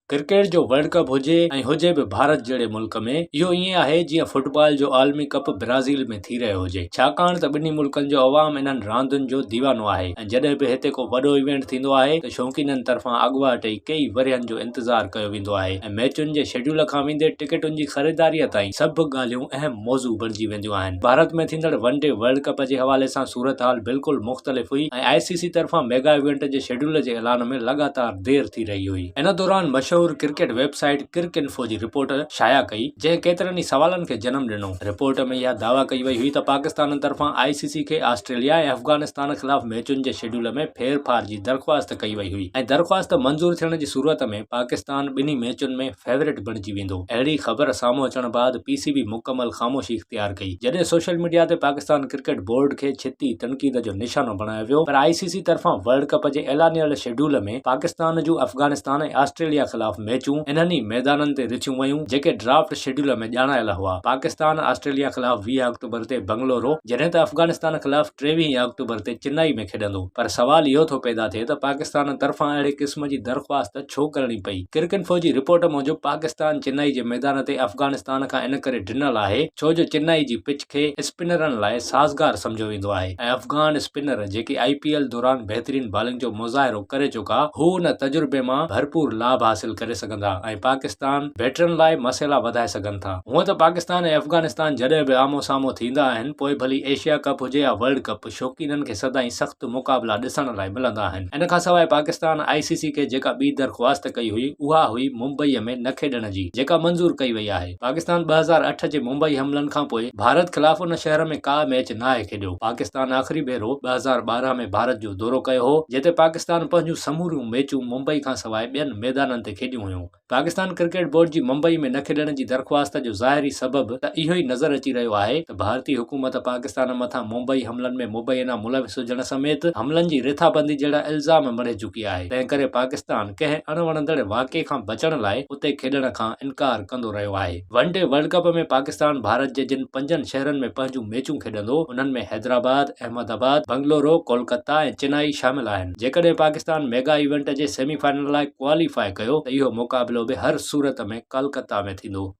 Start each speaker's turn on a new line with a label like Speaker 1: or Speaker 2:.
Speaker 1: Cricket जो world कप हुजे भी भारत जड़े मुल्क में यो ईअं आहे जीअं फुटबॉल जो आलमी कप ब्राज़ील में थी रहियो हुजे। छाकाणि त ॿिन्ही मुल्कनि जो अवाम इन्हनि रांदुनि जो दीवानो आहे ऐं जॾहिं बि हिते को वॾो इवेंट थींदो आहे त शौक़ीननि तरफ़ां अॻुवाट कई वरियनि जो इंतज़ार कयो वेंदो आहे ऐं मैचुनि जे शेड्यूल खां वेंदे टिकटुनि जी ख़रीदारीअ ताईं सभु ॻाल्हियूं अहम मौज़ू बणिजी वेंदियूं आहिनि। भारत में थींदड़ वनडे वर्ल्ड कप जे हवाले सां सूरत हाल बिल्कुलु मुख़्तलिफ़ हुई ऐं ICC तरफ़ां मेगा इवेंट जे शेड्यूल जे ऐलान में लगातार देर थी रही हुई। इन दौरान मशहूर क्रिकेट वेबसाइट क्रिकइन्फो जी रिपोर्ट शाया कई जंहिं केतिरनि ई सवालनि खे जनम ॾिनो। रिपोर्ट में इहा दावा कई वई हुई त पाकिस्तान तरफ़ां ICC खे ऑस्ट्रेलिया ऐं अफगानिस्तान ख़िलाफ़ मैचुनि जे शेड्यूल में फेरफार जी दरख़्वास्त कई वई हुई ऐं दरख़्वास्त मंज़ूर थियण जी सूरत में पाकिस्तान ॿिन्ही मैचुनि में फेवरेट बणिजी वेंदो। अहिड़ी ख़बर साम्हूं अचण बाद PCB मुकमल ख़ामोशी इख्तियार कई जॾहिं सोशल मीडिया ते पाकिस्तान क्रिकेट बोर्ड खे छिती तनक़ीद जो निशानो बणायो वियो। पर ICC तरफ़ां वर्ल्ड कप जे ऐलानियल शेड्यूल में पाकिस्तान जूं अफगानिस्तान ऐं ऑस्ट्रेलिया ख़िलाफ़ मैचूं इन्हनि मैदाननि ते रिथियूं वयूं जेके ड्राफ्ट शेड्यूल में ॼाणायल हुआ। पाकिस्तान ऑस्ट्रेलिया ख़िलाफ़ 20 अक्टूबर ते बंगलुरु जॾहिं त अफगानिस्तान ख़िलाफ़ 23 अक्टूबर ते चेन्नई में खेॾंदो। पर सवाल इहो थो पैदा थिए त पाकिस्तान तरफ़ां अहिड़े क़िस्म जी दरख़्वास्त छो करणी पई। क्रिकइन्फो जी रिपोर्ट मूजिब पाकिस्तान चेन्नई जे मैदान ते अफगानिस्तान खां इन करे ॾिनल आहे छो जो चेन्नई जी पिच खे स्पिनरनि लाइ साज़गार सम्झो वेंदो आहे ऐं अफगान स्पिनर जेके IPL दौरान बहितरीन बॉलिंग जो मुज़ाहिरो करे चुका हू उन तजुर्बे मां भरपूर लाभ हासिल करे सघंदा ऐं पाकिस्तान बैटरनि लाइ मसइला वधाए सघनि था। हूअं त पाकिस्तान ऐं अफगानिस्तान जॾहिं बि आमो साम्हूं थींदा आहिनि पोइ भली एशिया कप हुजे या वर्ल्ड कप शौक़ीननि खे सदाईं सख़्तु मुक़ाबला ॾिसण लाइ मिलंदा आहिनि। इन खां सवाइ पाकिस्तान ICC खे जेका ॿी दरख़्वास्त कई हुई उहा हुई मुंबईअ में न खेॾण जी जेका मंज़ूर कई वई आहे। पाकिस्तान 2008 जे मुंबई हमलनि खां पोइ भारत ख़िलाफ़ उन शहर में का मैच नाहे खेॾियो। पाकिस्तान आख़िरी भेरो 2012 में भारत जो दौरो कयो हो जिते पाकिस्तान पंहिंजूं समूरियूं मैचूं मुंबई खां सवाइ ॿियनि मैदाननि ते खेॾियूं हुयूं। पाकिस्तान क्रिकेट बोर्ड जी मुंबई में न खेॾण जी दरख़्वास्त जो ज़ाहिरी सबबु त इहो ई नज़र अची रहियो आहे त भारतीय हुकूमत पाकिस्तान मथां मुंबई हमलनि में मुबैना मुलविस हुजण समेत हमलनि जी रिथाबंदी जहिड़ा इल्ज़ाम मढ़े चुकी आहे। तंहिं करे पाकिस्तान कंहिं अणवणंदड़ वाक़े खां बचण लाइ उते खेॾण खां इनकार कंदो रहियो आहे। वनडे वर्ल्ड कप में पाकिस्तान भारत जे जिन 5 शहरनि में पंहिंजूं मैचूं खेॾंदो उन्हनि में हैदराबाद, अहमदाबाद, बंगलुरु, कोलकाता ऐं चेन्नई शामिल आहिनि। जेकॾहिं पाकिस्तान मेगा इवेंट जे सेमीफाइनल लाइ क्वालीफाई कयो त इहो मुक़ाबिलो बि हर सूरत में कोलकाता में थींदो।